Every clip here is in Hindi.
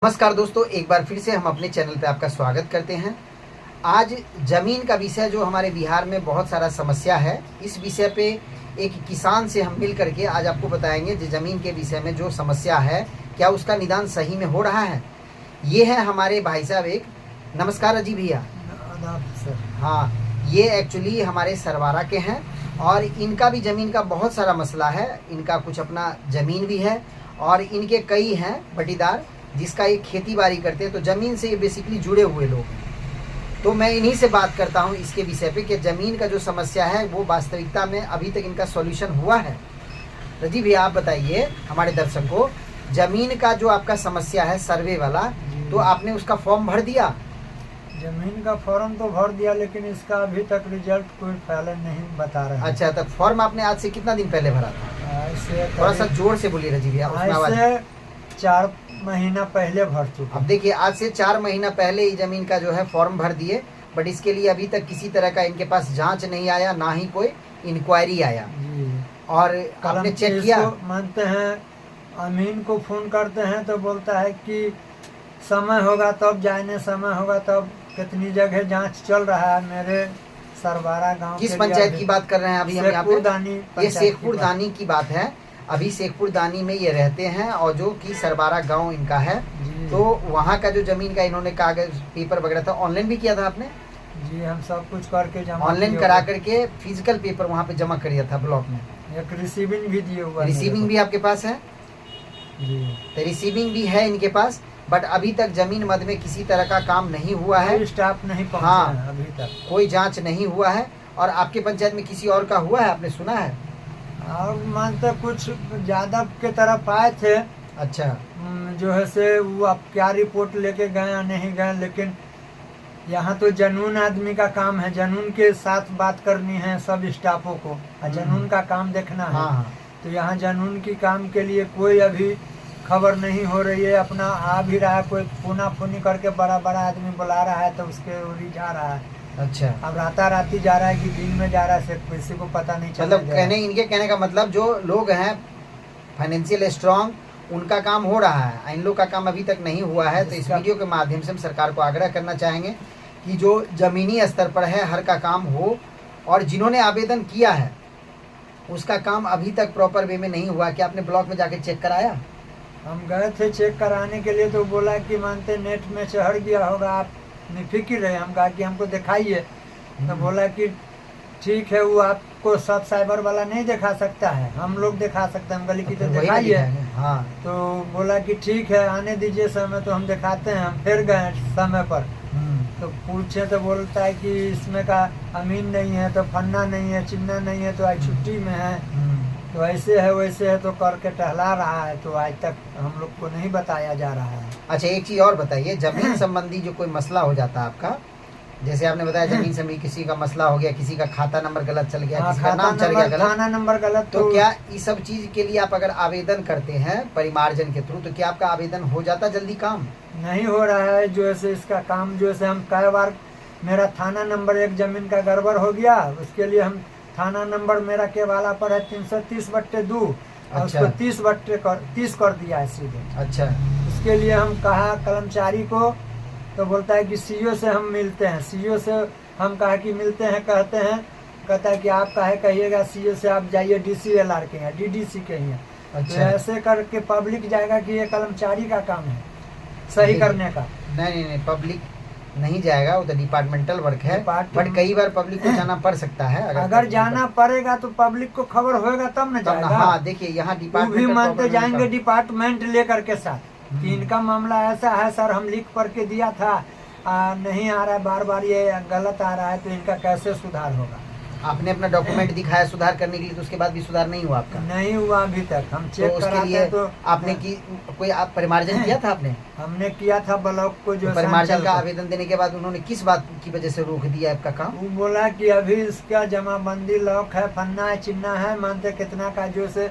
नमस्कार दोस्तों, एक बार फिर से हम अपने चैनल पे आपका स्वागत करते हैं। आज ज़मीन का विषय जो हमारे बिहार में बहुत सारा समस्या है, इस विषय पे एक किसान से हम मिल करके आज आपको बताएंगे जो ज़मीन के विषय में जो समस्या है, क्या उसका निदान सही में हो रहा है। ये है हमारे भाई साहब। एक नमस्कार अजी भैया। सर हाँ, ये एक्चुअली हमारे सरवारा के हैं और इनका भी ज़मीन का बहुत सारा मसला है। इनका कुछ अपना ज़मीन भी है और इनके कई हैं बटीदार जिसका ये खेती बाड़ी करते हैं, तो ज़मीन से ये बेसिकली जुड़े हुए लोग हैं। तो मैं इन्हीं से बात करता हूँ इसके विषय पे कि ज़मीन का जो समस्या है वो वास्तविकता में अभी तक इनका सॉल्यूशन हुआ है। रजी भैया, आप बताइए हमारे दर्शक को, ज़मीन का जो आपका समस्या है सर्वे वाला, तो आपने उसका फॉर्म भर दिया? जमीन का फॉर्म तो भर दिया, लेकिन इसका अभी तक रिजल्ट कोई पहले नहीं बता रहे हैं। अच्छा, तो फॉर्म आपने आज से कितना दिन पहले भरा था? ऐसे थोड़ा सा जोर से बोलिए रजी भैया, उसमें आवाज। 4 महीना पहले भर चुका। अब देखिए, आज से 4 महीना पहले ही जमीन का जो है फॉर्म भर दिए, बट इसके लिए अभी तक किसी तरह का इनके पास जांच नहीं आया, ना ही कोई इंक्वायरी आया। जी। और आपने चेक किया? मानते हैं, अमीन को फोन करते हैं तो बोलता है कि समय होगा तब जाने, समय होगा तब। कितनी जगह जांच चल रहा है। मेरे सरवारा गांव किस पंचायत की बात कर रहे हैं अभी हम यहाँ पे? ये शेखपुर दानी की बात है। अभी शेखपुर दानी में ये रहते हैं और जो कि सरवारा गांव इनका है। तो वहाँ का जो जमीन का इन्होंने कागज पेपर वगैरह था, ऑनलाइन भी किया था आपने? जी, हम सब कुछ करके जमा, ऑनलाइन करा करके फिजिकल पेपर वहाँ पे जमा करिए था ब्लॉक में। एक रिसीविंग भी दिए हुआ। रिसीविंग भी आपके पास है? जी, तो रिसीविंग भी है इनके पास, बट अभी तक जमीन मद में किसी तरह का काम नहीं हुआ है। स्टाफ नहीं पहुंचा। हाँ, अभी तक कोई जांच नहीं हुआ है। और आपके पंचायत में किसी और का हुआ है, आपने सुना है? और मानते कुछ यादव के तरफ आए थे। अच्छा, जो है से वो आप क्या रिपोर्ट लेके गए या नहीं गए, लेकिन यहाँ तो जनून आदमी का काम है। जनून के साथ बात करनी है सब स्टाफों को, और जनून का काम देखना है। हाँ। तो यहाँ जनून की काम के लिए कोई अभी खबर नहीं हो रही है। अपना आ भी रहा है, कोई फोना फोनी करके बड़ा बड़ा आदमी बुला रहा है तो उसके ओरी जा रहा है। अच्छा, अब राती जा रहा है कि दिन में जा रहा है, सिर्फ किसी को पता नहीं चल रहा। मतलब इनके कहने का मतलब जो लोग हैं फाइनेंशियल स्ट्रांग, उनका काम हो रहा है, इन लोग का काम अभी तक नहीं हुआ है। तो इस वीडियो के माध्यम से हम सरकार को आग्रह करना चाहेंगे कि जो जमीनी स्तर पर है हर का काम हो, और जिन्होंने आवेदन किया है उसका काम अभी तक प्रॉपर वे में नहीं हुआ। क्या आपने ब्लॉक में जाके चेक कराया? हम गए थे चेक कराने के लिए, तो बोला कि मानते नेट में चढ़ गया होगा, आप निफिक्र रहे। हम कहा कि हमको दिखाइए। तो बोला कि ठीक है, वो आपको सब साइबर वाला नहीं दिखा सकता है, हम लोग दिखा सकते हैं। हम गली की तो दिखाइए। हाँ। तो बोला कि ठीक है, आने दीजिए समय, तो हम दिखाते हैं। हम फिर गए समय पर, तो पूछे तो बोलता है कि इसमें का अमीन नहीं है, तो फन्ना नहीं है, चिन्ना नहीं है, तो आज छुट्टी में है, तो ऐसे है वैसे है, तो करके टहला रहा है। तो आज तक हम लोग को नहीं बताया जा रहा है। अच्छा, एक चीज़ और बताइए, जमीन संबंधी जो कोई मसला हो जाता है आपका, जैसे आपने बताया जमीन संबंधी किसी का मसला हो गया, किसी का खाता नंबर गलत चल गया, किसी का नाम चल गया गलत, खाना नंबर गलत, तो क्या इस सब चीज के लिए आप अगर आवेदन करते हैं परिमार्जन के थ्रू, तो क्या आपका आवेदन हो जाता जल्दी? काम नहीं हो रहा है। जो है इसका काम जो है हम कई बार, मेरा थाना नंबर एक जमीन का गड़बड़ हो गया, उसके लिए हम थाना नंबर मेरा केवाला पर है 330/2, और उसको 30/30 कर दिया है सीधे। अच्छा, उसके लिए हम कहा कर्मचारी को, तो बोलता है कि सीओ से हम मिलते हैं। सीओ से हम कहा कि मिलते हैं, कहता है कि आप काहे कहिएगा, सीओ से आप जाइए DCLR के यहाँ, DDC के यहाँ। अच्छा। तो ऐसे करके पब्लिक जाएगा कि ये कर्मचारी का काम है सही करने का। नहीं, पब्लिक नहीं जाएगा, वो तो डिपार्टमेंटल वर्क है। बट कई बार पब्लिक को जाना पड़ सकता है। अगर जाना पड़ेगा तो पब्लिक को खबर होगा तब न जाएगा। हाँ, देखिए यहाँ डिपार्टमेंट भी मानते जाएंगे डिपार्टमेंट लेकर के साथ कि इनका मामला ऐसा है सर, हम लिख पढ़ के दिया था, नहीं आ रहा है, बार बार ये गलत आ रहा है, तो इनका कैसे सुधार होगा? आपने अपना डॉक्यूमेंट दिखाया सुधार करने के लिए, तो उसके बाद भी सुधार नहीं हुआ आपका? नहीं हुआ अभी तक। हम चेक तो उसके लिए तो आपने की कोई आप परिमार्जन किया था? आपने? हमने किया था ब्लॉक को। जो परिमार्जन का आवेदन देने के बाद उन्होंने किस बात की वजह से रोक दिया आपका काम? वो बोला कि अभी इसका जमाबंदी लॉक है, फन्ना है, चिन्ना है, मानते कितना का जो से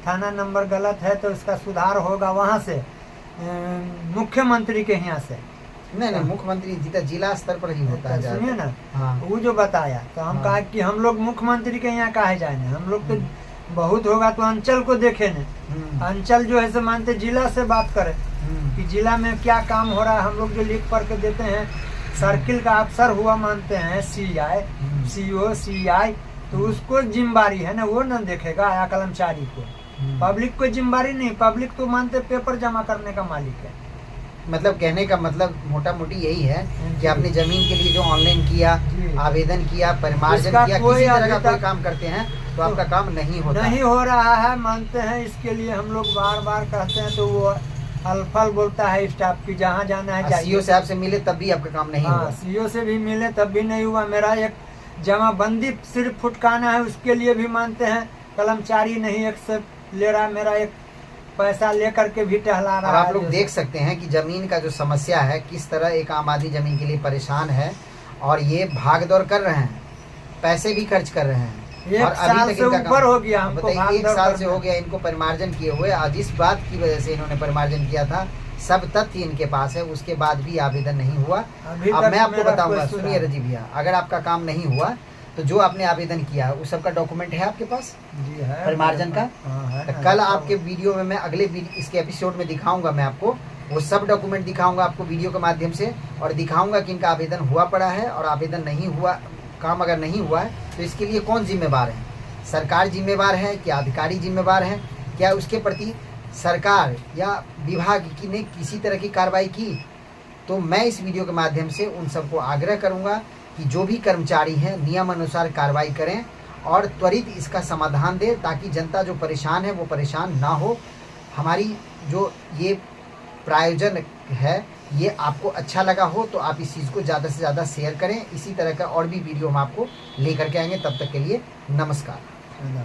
थाना नंबर गलत है, तो इसका सुधार होगा वहाँ से, मुख्यमंत्री के यहाँ से। नहीं, मुख्यमंत्री जिला स्तर पर ही होता है। सुनिए ना, हाँ। वो जो बताया, तो हम कहा कि हम लोग मुख्यमंत्री के यहाँ काहे जाने, हम लोग तो बहुत होगा तो अंचल को देखे न। अंचल जो है से मानते जिला से बात करे। कि जिला में क्या काम हो रहा है, हम लोग जो लिख पढ़ के देते हैं, सर्किल का अफसर हुआ मानते हैं, CI, CO, CI, तो उसको जिम्मेवारी है ना, वो न देखेगा या कर्मचारी को। पब्लिक को जिम्मेवारी नहीं, पब्लिक तो मानते पेपर जमा करने का मालिक है। मतलब कहने का मतलब मोटा मोटी यही है कि जी। आपने जमीन के लिए जो ऑनलाइन किया, जी। आवेदन किया, परिमार्जन इसका किया, कोई किसी तरह का अभी कोई तक- काम करते हैं तो आपका काम नहीं होता। नहीं हो रहा है मानते हैं। इसके लिए हम लोग बार बार कहते हैं तो वो अलफल बोलता है स्टाफ की, जहाँ जाना है जाइए। सीओ साहब से मिले तब भी आपका काम नहीं हाँ, हुआ। CO से भी मिले तब भी नहीं हुआ। मेरा एक जमाबंदी सिर्फ फुटकाना है, उसके लिए भी मानते हैं कर्मचारी नहीं एक्सेप्ट ले रहा, मेरा एक पैसा लेकर के भी टहला अब रहा आप है। लोग देख सकते हैं कि जमीन का जो समस्या है, किस तरह एक आम आदमी जमीन के लिए परेशान है और ये भाग दौड़ कर रहे हैं, पैसे भी खर्च कर रहे हैं। एक और अभी साल तक से इनका ऊपर काम- हो गया हमको बताइए, भाग एक दौड़ साल से करना। हो गया इनको परिमार्जन किए हुए। और जिस बात की वजह से इन्होंने परिमार्जन किया था, सब तथ्य इनके पास है, उसके बाद भी आवेदन नहीं हुआ। अभी अब तक मैं आपको मेरा बताऊंगा, कोई सुनिए रजी भैया, अगर आपका काम नहीं हुआ तो जो आपने आवेदन किया उस सब का डॉक्यूमेंट है आपके पास, जी है परिमार्जन का? हाँ, है तो ना। कल आपके वीडियो में मैं अगले इसके एपिसोड में दिखाऊंगा, मैं आपको वो सब डॉक्यूमेंट दिखाऊंगा आपको वीडियो के माध्यम से, और दिखाऊंगा कि इनका आवेदन हुआ पड़ा है और आवेदन नहीं हुआ, काम अगर नहीं हुआ है तो इसके लिए कौन जिम्मेवार है, सरकार जिम्मेवार है, क्या अधिकारी जिम्मेवार है, क्या उसके प्रति सरकार या विभाग की ने किसी तरह की कार्रवाई की। तो मैं इस वीडियो के माध्यम से उन सबको आग्रह करूंगा कि जो भी कर्मचारी हैं नियम अनुसार कार्रवाई करें और त्वरित इसका समाधान दें, ताकि जनता जो परेशान है वो परेशान ना हो। हमारी जो ये प्रायोजन है ये आपको अच्छा लगा हो तो आप इस चीज़ को ज़्यादा से ज़्यादा शेयर करें। इसी तरह का और भी वीडियो हम आपको लेकर के आएंगे। तब तक के लिए नमस्कार। है ना।